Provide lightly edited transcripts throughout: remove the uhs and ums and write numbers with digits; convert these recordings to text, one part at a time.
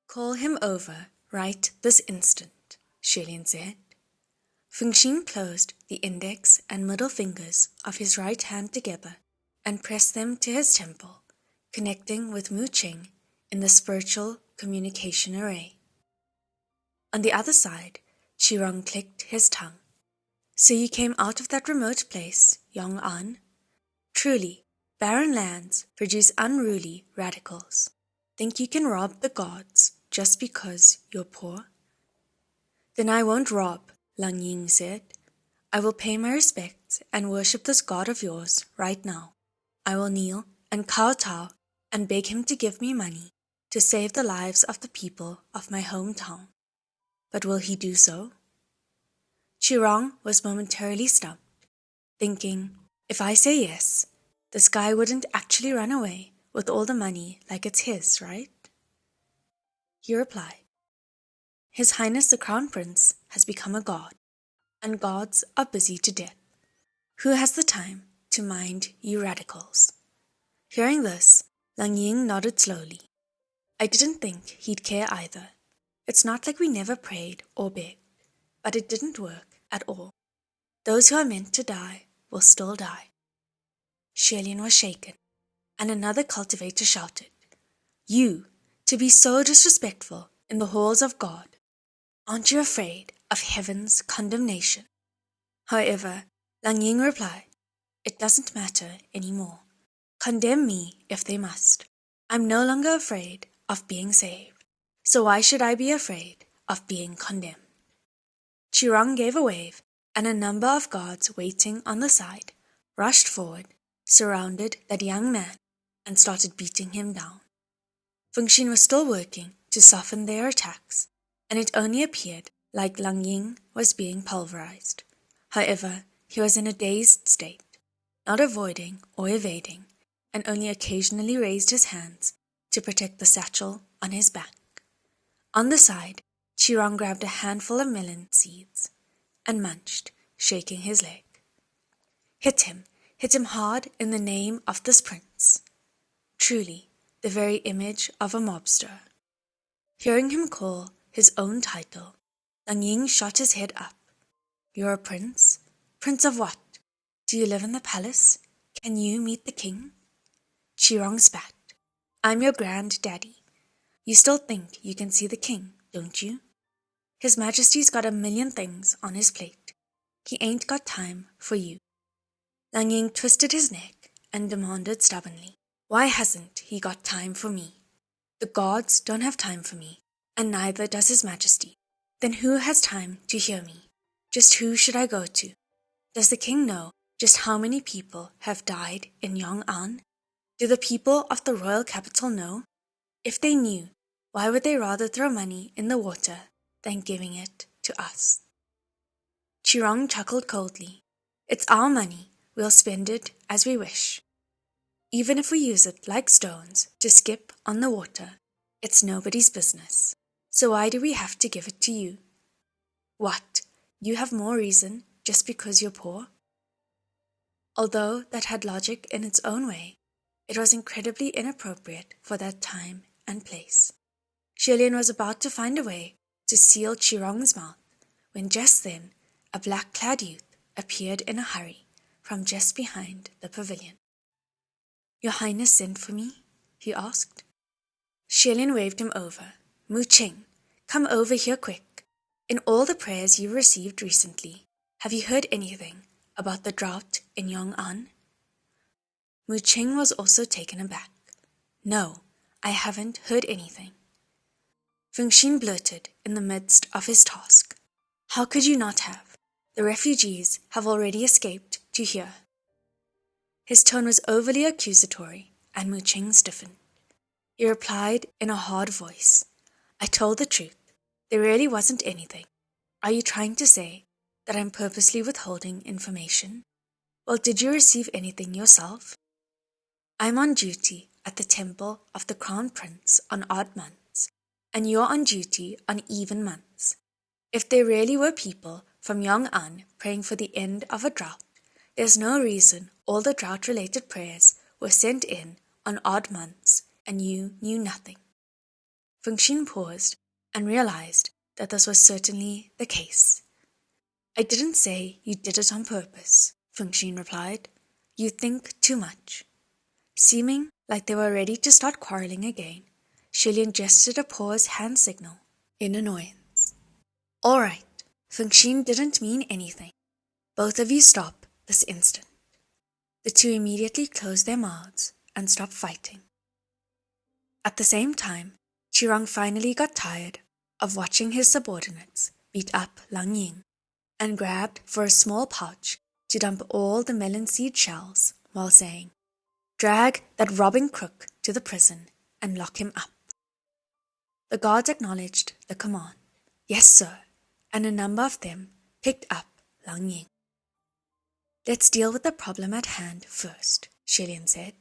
Call him over right this instant, Shilian said. Fengxin closed the index and middle fingers of his right hand together and pressed them to his temple, connecting with Mu Qing in the spiritual communication array. On the other side, Qirong clicked his tongue. So you came out of that remote place, Yong'an? Truly, barren lands produce unruly radicals. Think you can rob the gods just because you're poor? Then I won't rob, Lang Ying said. I will pay my respects and worship this god of yours right now. I will kneel and kowtow and beg him to give me money to save the lives of the people of my hometown. But will he do so? Qirong was momentarily stumped, thinking, if I say yes, this guy wouldn't actually run away with all the money like it's his, right? He replied, His Highness the Crown Prince has become a god, and gods are busy to death. Who has the time to mind you radicals? Hearing this, Lang Ying nodded slowly. I didn't think he'd care either. It's not like we never prayed or begged, but it didn't work at all. Those who are meant to die will still die. Shilian was shaken, and another cultivator shouted, You, to be so disrespectful in the halls of God. Aren't you afraid of heaven's condemnation? However, Lang Ying replied, It doesn't matter anymore. Condemn me if they must. I'm no longer afraid of being saved, so why should I be afraid of being condemned? Qirong gave a wave, and a number of guards waiting on the side rushed forward, surrounded that young man, and started beating him down. Fengxin was still working to soften their attacks, and it only appeared like Lang Ying was being pulverized. However, he was in a dazed state, not avoiding or evading, and only occasionally raised his hands to protect the satchel on his back. On the side, Qirong grabbed a handful of melon seeds and munched, shaking his leg. Hit him hard in the name of this prince. Truly, the very image of a mobster. Hearing him call his own title, Lang Ying shot his head up. You're a prince? Prince of what? Do you live in the palace? Can you meet the king? Qirong spat. I'm your granddaddy. You still think you can see the king, don't you? His Majesty's got a million things on his plate. He ain't got time for you. Lang Ying twisted his neck and demanded stubbornly, Why hasn't he got time for me? The gods don't have time for me, and neither does His Majesty. Then who has time to hear me? Just who should I go to? Does the king know just how many people have died in Yong'an? Do the people of the royal capital know? If they knew, why would they rather throw money in the water than giving it to us? Qirong chuckled coldly. It's our money. We'll spend it as we wish. Even if we use it like stones to skip on the water, it's nobody's business. So why do we have to give it to you? What, you have more reason just because you're poor? Although that had logic in its own way, it was incredibly inappropriate for that time and place. Shilian was about to find a way to seal Qirong's mouth when just then a black-clad youth appeared in a hurry from just behind the pavilion. Your Highness sent for me? He asked. Shilian waved him over. Mu Qing, come over here quick. In all the prayers you received recently, have you heard anything about the drought in Yong'an? Mu Qing was also taken aback. No, I haven't heard anything. Fengxin blurted in the midst of his task. How could you not have? The refugees have already escaped to here. His tone was overly accusatory, and Mu Qing stiffened. He replied in a hard voice, I told the truth. There really wasn't anything. Are you trying to say that I'm purposely withholding information? Well, did you receive anything yourself? I'm on duty at the temple of the Crown Prince on odd months, and you're on duty on even months. If there really were people from Yong'an praying for the end of a drought, There's no reason all the drought-related prayers were sent in on odd months and you knew nothing. Fengxin paused and realized that this was certainly the case. I didn't say you did it on purpose, Fengxin replied. You think too much. Seeming like they were ready to start quarreling again, Shilian gestured a pause hand signal in annoyance. All right, Fengxin didn't mean anything. Both of you stop this instant. The two immediately closed their mouths and stopped fighting. At the same time, Qirong finally got tired of watching his subordinates beat up Lang Ying and grabbed for a small pouch to dump all the melon seed shells while saying, "Drag that robbing crook to the prison and lock him up." The guards acknowledged the command. Yes, sir, and a number of them picked up Lang Ying. Let's deal with the problem at hand first, Shilian said.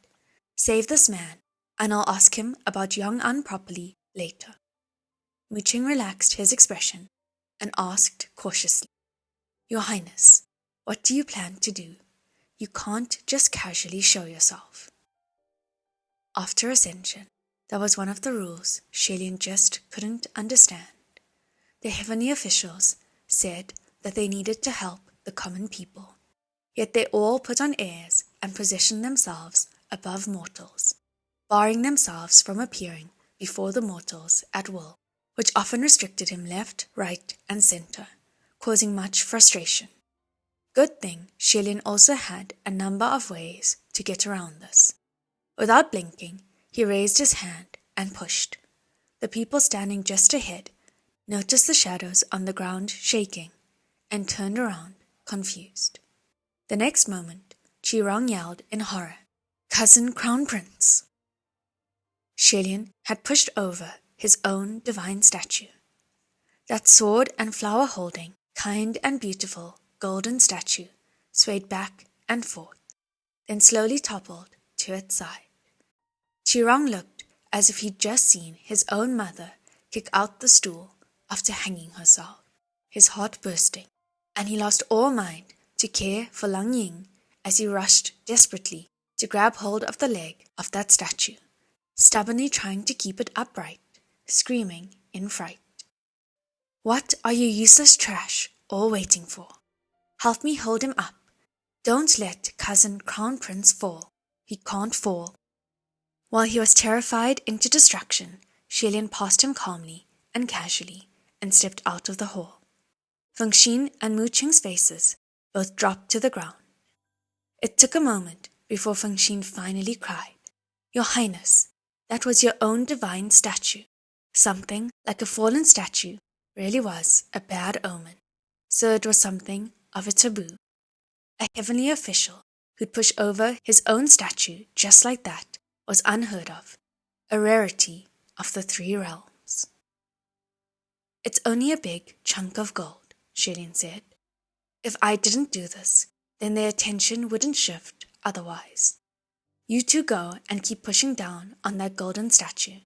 Save this man, and I'll ask him about Yong'an properly later. Muqing relaxed his expression and asked cautiously, Your Highness, what do you plan to do? You can't just casually show yourself. After ascension, that was one of the rules Shilian just couldn't understand. The heavenly officials said that they needed to help the common people, yet they all put on airs and positioned themselves above mortals, barring themselves from appearing before the mortals at will, which often restricted him left, right, and center, causing much frustration. Good thing Shilian also had a number of ways to get around this. Without blinking, he raised his hand and pushed. The people standing just ahead noticed the shadows on the ground shaking and turned around, confused. The next moment, Qirong yelled in horror, Cousin Crown Prince! Shilian had pushed over his own divine statue. That sword and flower-holding, kind and beautiful golden statue swayed back and forth, then slowly toppled to its side. Qirong looked as if he'd just seen his own mother kick out the stool after hanging herself, his heart bursting, and he lost all mind to care for Lang Ying as he rushed desperately to grab hold of the leg of that statue, stubbornly trying to keep it upright, screaming in fright. What are you useless trash all waiting for? Help me hold him up. Don't let Cousin Crown Prince fall. He can't fall. While he was terrified into distraction, Shilian passed him calmly and casually and stepped out of the hall. Fengxin and Muqing's faces both dropped to the ground. It took a moment before Fengxin finally cried, Your Highness, that was your own divine statue. Something like a fallen statue really was a bad omen, so it was something of a taboo. A heavenly official who'd push over his own statue just like that was unheard of, a rarity of the three realms. It's only a big chunk of gold, Shilian said. If I didn't do this, then their attention wouldn't shift otherwise. You two go and keep pushing down on that golden statue.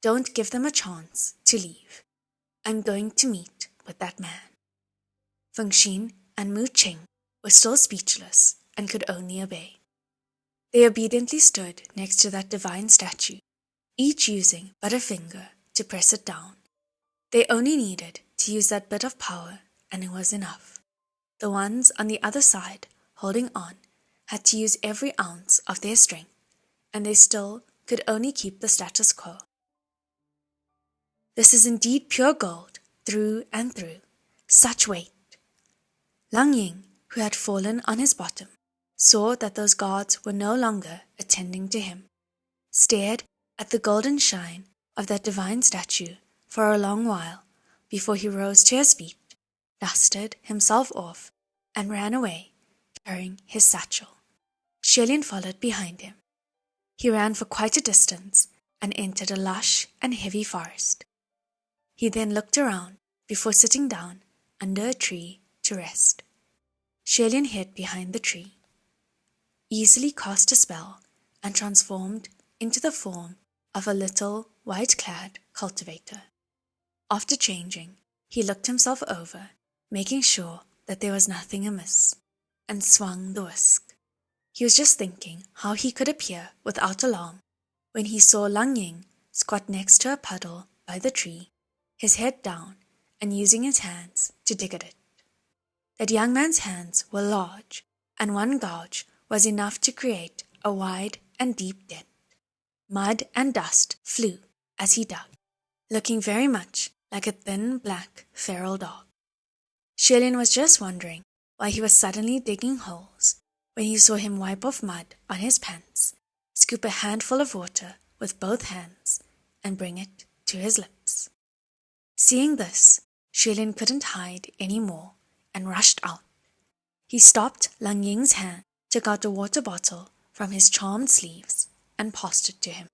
Don't give them a chance to leave. I'm going to meet with that man. Fengxin and Muqing were still speechless and could only obey. They obediently stood next to that divine statue, each using but a finger to press it down. They only needed to use that bit of power, and it was enough. The ones on the other side, holding on, had to use every ounce of their strength, and they still could only keep the status quo. This is indeed pure gold, through and through. Such weight. Lang Ying, who had fallen on his bottom, saw that those guards were no longer attending to him, stared at the golden shine of that divine statue for a long while before he rose to his feet, dusted himself off, and ran away, carrying his satchel. Shilian followed behind him. He ran for quite a distance and entered a lush and heavy forest. He then looked around before sitting down under a tree to rest. Shilian hid behind the tree, easily cast a spell, and transformed into the form of a little white-clad cultivator. After changing, he looked himself over, making sure that there was nothing amiss, and swung the whisk. He was just thinking how he could appear without alarm when he saw Lang Ying squat next to a puddle by the tree, his head down and using his hands to dig at it. That young man's hands were large, and one gouge was enough to create a wide and deep dent. Mud and dust flew as he dug, looking very much like a thin black feral dog. Shilian was just wondering why he was suddenly digging holes when he saw him wipe off mud on his pants, scoop a handful of water with both hands, and bring it to his lips. Seeing this, Shilian couldn't hide any more and rushed out. He stopped Lang Ying's hand, took out a water bottle from his charmed sleeves, and passed it to him.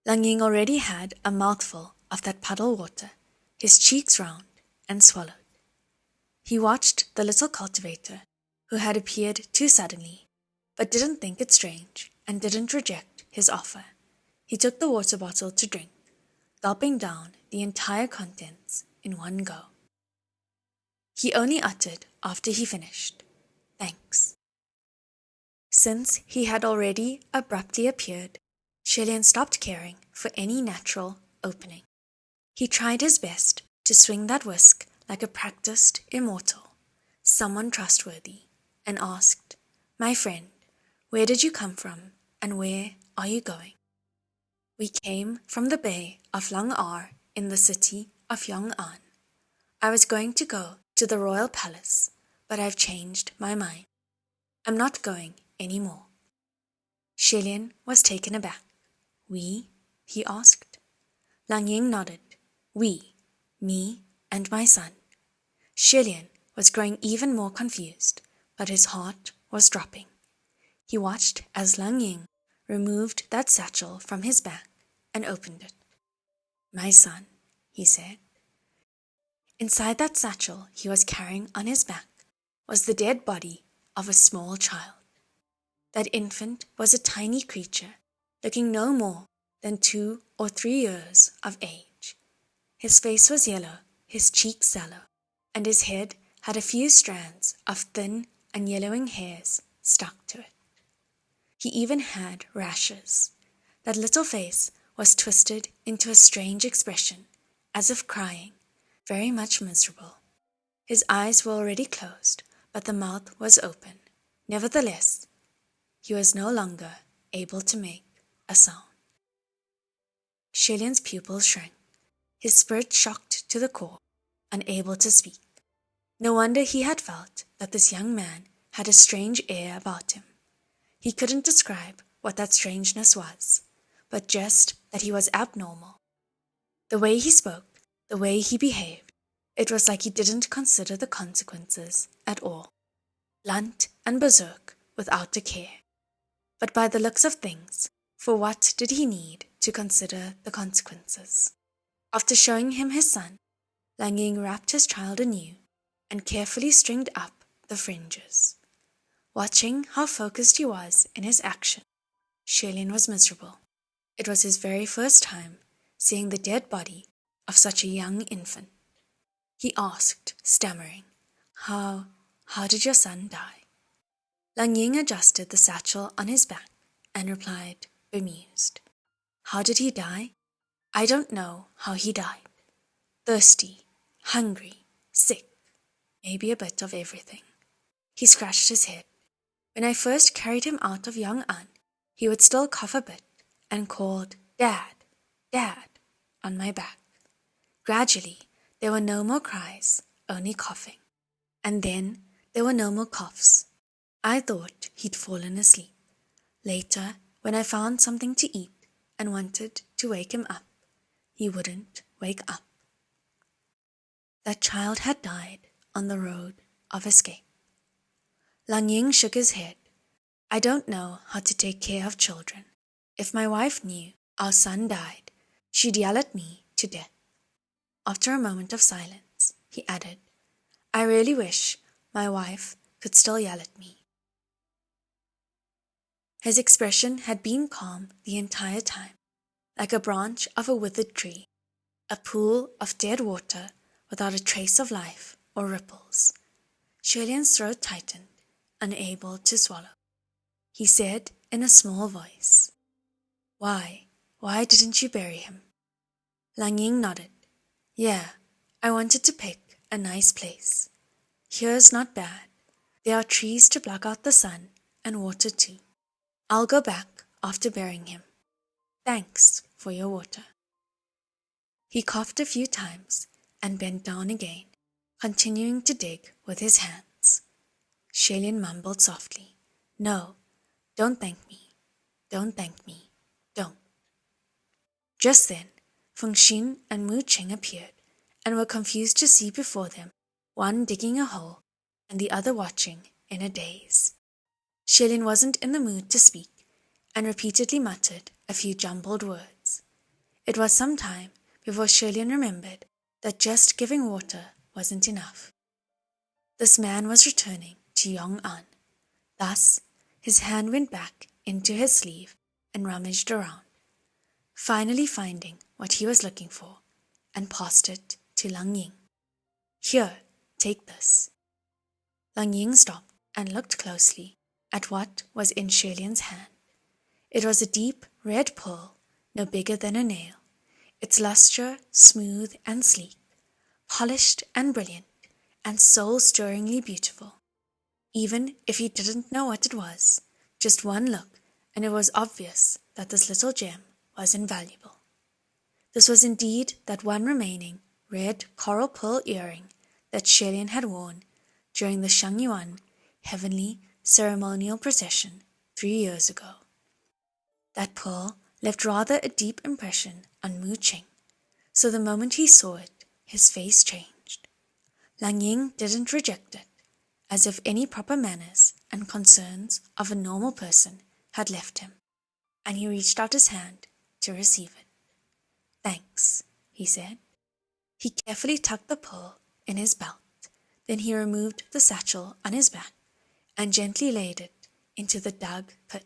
Lang Ying already had a mouthful of that puddle water, his cheeks round, and swallowed. He watched the little cultivator, who had appeared too suddenly, but didn't think it strange and didn't reject his offer. He took the water bottle to drink, gulping down the entire contents in one go. He only uttered after he finished, "Thanks." Since he had already abruptly appeared, Shilian stopped caring for any natural opening. He tried his best to swing that whisk like a practiced immortal, someone trustworthy, and asked, "My friend, where did you come from, and where are you going?" "We came from the bay of Lang in the city of Yong'an. I was going to go to the royal palace, but I've changed my mind. I'm not going any more." Shilian was taken aback. "We?" he asked. Lang Ying nodded. "We, me and my son." Shilian was growing even more confused, but his heart was dropping. He watched as Lang Ying removed that satchel from his back and opened it. "My son," he said. Inside that satchel he was carrying on his back was the dead body of a small child. That infant was a tiny creature, looking no more than 2 or 3 years of age. His face was yellow, his cheeks sallow, and his head had a few strands of thin and yellowing hairs stuck to it. He even had rashes. That little face was twisted into a strange expression, as if crying, very much miserable. His eyes were already closed, but the mouth was open. Nevertheless, he was no longer able to make a sound. Shilian's pupils shrank, his spirit shocked to the core, unable to speak. No wonder he had felt that this young man had a strange air about him. He couldn't describe what that strangeness was, but just that he was abnormal. The way he spoke, the way he behaved, it was like he didn't consider the consequences at all. Blunt and berserk without a care. But by the looks of things, for what did he need to consider the consequences? After showing him his son, Lang Ying wrapped his child anew and carefully stringed up the fringes. Watching how focused he was in his action, Shilian was miserable. It was his very first time seeing the dead body of such a young infant. He asked, stammering, How did your son die?" Lang Ying adjusted the satchel on his back and replied, bemused, "How did he die? I don't know how he died. Thirsty, hungry, sick, maybe a bit of everything." He scratched his head. "When I first carried him out of Yong'an, he would still cough a bit and called, 'Dad, Dad,' on my back. Gradually, there were no more cries, only coughing. And then there were no more coughs. I thought he'd fallen asleep. Later, when I found something to eat and wanted to wake him up, he wouldn't wake up." That child had died on the road of escape. Lang Ying shook his head. "I don't know how to take care of children. If my wife knew our son died, she'd yell at me to death." After a moment of silence, he added, "I really wish my wife could still yell at me." His expression had been calm the entire time, like a branch of a withered tree, a pool of dead water without a trace of life or ripples. Shilian's throat tightened, unable to swallow. He said in a small voice, Why didn't you bury him? Lang Ying nodded. Yeah, I wanted to pick a nice place. Here's not bad. There are trees to block out the sun and water too. I'll go back after burying him. Thanks for your water. He coughed a few times and bent down again, continuing to dig with his hands. Shelian mumbled softly, No, don't thank me. Don't thank me. Don't. Just then, Feng Xin and Mu Cheng appeared and were confused to see before them, one digging a hole and the other watching in a daze. Shelian wasn't in the mood to speak and repeatedly muttered a few jumbled words. It was some time before Shelian remembered that just giving water wasn't enough. This man was returning to Yong'an. Thus, his hand went back into his sleeve and rummaged around, finally finding what he was looking for, and passed it to Lang Ying. Here, take this. Lang Ying stopped and looked closely at what was in Shelian's hand. It was a deep red pearl, no bigger than a nail, its luster smooth and sleek, polished and brilliant, and soul-stirringly beautiful. Even if he didn't know what it was, just one look and it was obvious that this little gem was invaluable. This was indeed that one remaining red coral pearl earring that Shelian had worn during the Shangyuan heavenly ceremonial procession 3 years ago. That pearl left rather a deep impression on Mu Cheng, so the moment he saw it, his face changed. Lang Ying didn't reject it, as if any proper manners and concerns of a normal person had left him, and he reached out his hand to receive it. Thanks, he said. He carefully tucked the pearl in his belt, then he removed the satchel on his back and gently laid it into the dug pit.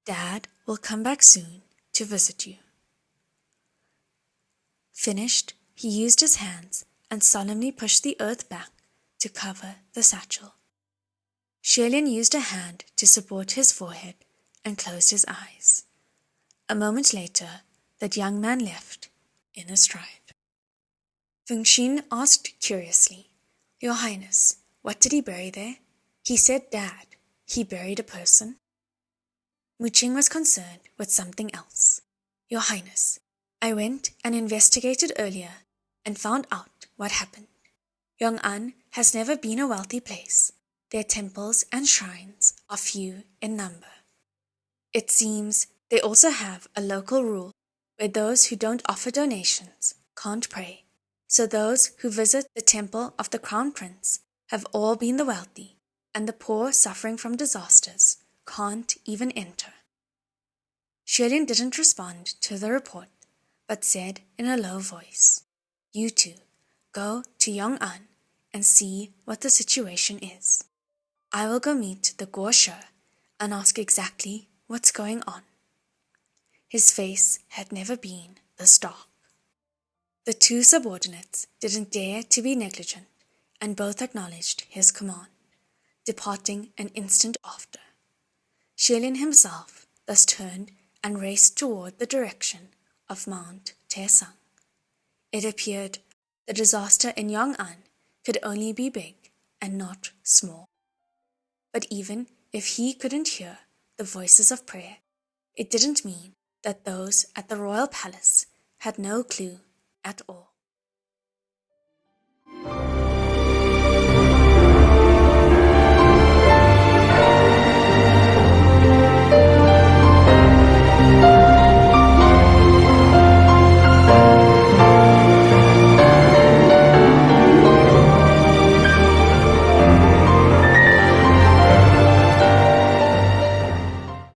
Dad will come back soon to visit you. Finished, he used his hands and solemnly pushed the earth back to cover the satchel. Shelian used a hand to support his forehead and closed his eyes. A moment later, that young man left in a stride. Feng Xin asked curiously, Your Highness, what did he bury there? He said Dad. He buried a person? Mu Cheng was concerned with something else. Your Highness, I went and investigated earlier and found out what happened. Yong'an has never been a wealthy place. Their temples and shrines are few in number. It seems they also have a local rule where those who don't offer donations can't pray. So those who visit the temple of the Crown Prince have all been the wealthy, and the poor suffering from disasters can't even enter. Shelian didn't respond to the report, but said in a low voice, You two, go to Yong'an and see what the situation is. I will go meet the Guo and ask exactly what's going on. His face had never been this dark. The two subordinates didn't dare to be negligent, and both acknowledged his command, departing an instant after. Shelian himself thus turned and raced toward the direction of Mount Taesang. It appeared the disaster in Yong'an could only be big and not small. But even if he couldn't hear the voices of prayer, it didn't mean that those at the royal palace had no clue at all.